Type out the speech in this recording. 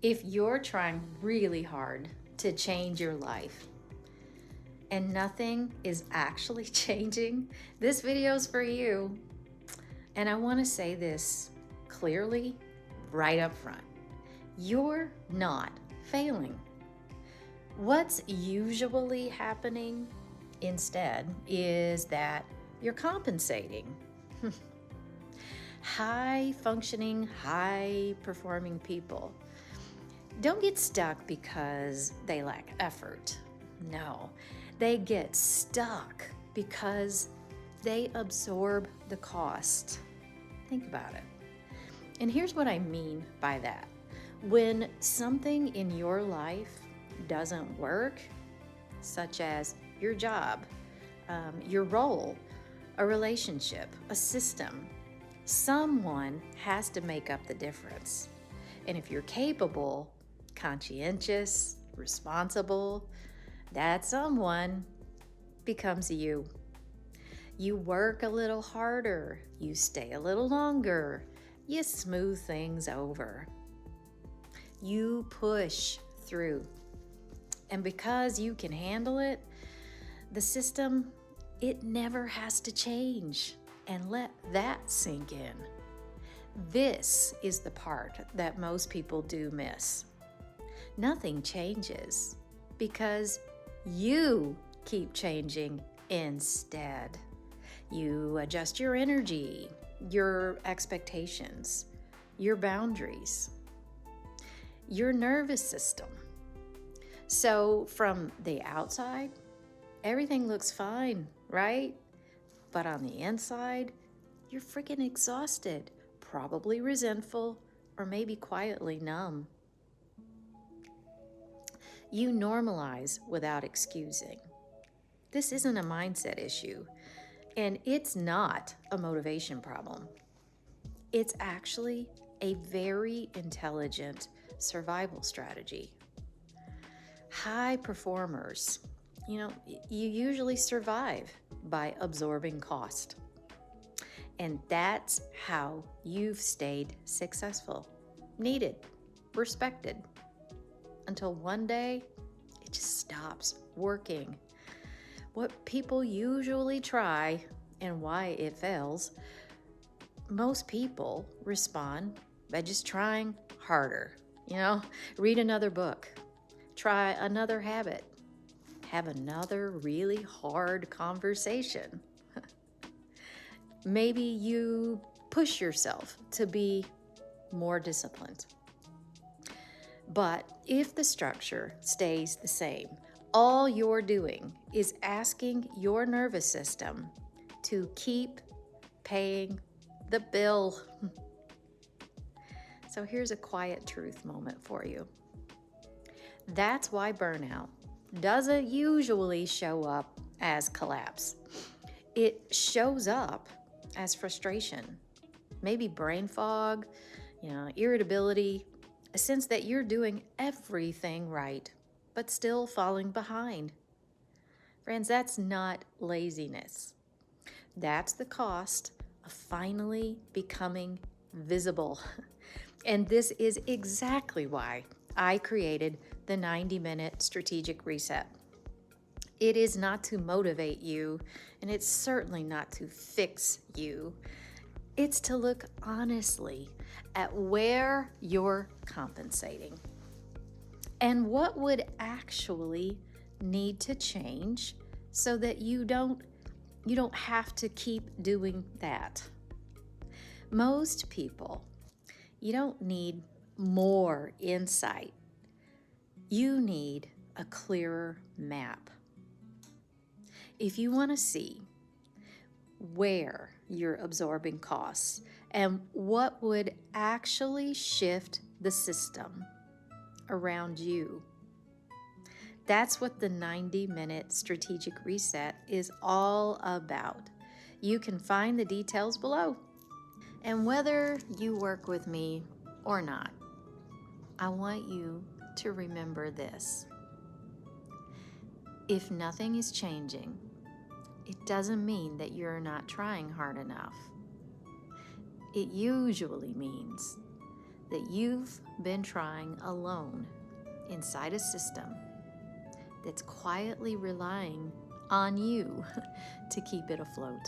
If you're trying really hard to change your life and nothing is actually changing, this video is for you. And I want to say this clearly right up front. You're not failing. What's usually happening instead is that you're compensating. High functioning, high performing people don't get stuck because they lack effort. No, they get stuck because they absorb the cost. Think about it. And here's what I mean by that. When something in your life doesn't work, such as your job, your role, a relationship, a system, someone has to make up the difference. And if you're capable, conscientious, responsible, that someone becomes you. You work a little harder, you stay a little longer, you smooth things over. You push through. And because you can handle it, the system, it never has to change. And let that sink in. This is the part that most people do miss. Nothing changes because you keep changing instead. You adjust your energy, your expectations, your boundaries, your nervous system. So from the outside, everything looks fine, right? But on the inside, you're freaking exhausted, probably resentful, or maybe quietly numb. You normalize without excusing. This isn't a mindset issue, and it's not a motivation problem. It's actually a very intelligent survival strategy. High performers, you usually survive by absorbing cost. And that's how you've stayed successful, needed, respected, until one day it just stops working. What people usually try and why it fails, most people respond by just trying harder. Read another book, try another habit, have another really hard conversation. Maybe you push yourself to be more disciplined. But if the structure stays the same, all you're doing is asking your nervous system to keep paying the bill. So here's a quiet truth moment for you. That's why burnout doesn't usually show up as collapse. It shows up as frustration, maybe brain fog, irritability, a sense that you're doing everything right, but still falling behind. Friends, that's not laziness. That's the cost of finally becoming visible. And this is exactly why I created the 90-minute strategic reset. It is not to motivate you, and it's certainly not to fix you. It's to look honestly at where you're compensating and what would actually need to change so that you don't have to keep doing that. Most people, you don't need more insight. You need a clearer map. If you want to see where you're absorbing costs and what would actually shift the system around you, that's what the 90-minute strategic reset is all about. You can find the details below. And whether you work with me or not, I want you to remember this. If nothing is changing, it doesn't mean that you're not trying hard enough. It usually means that you've been trying alone inside a system that's quietly relying on you to keep it afloat.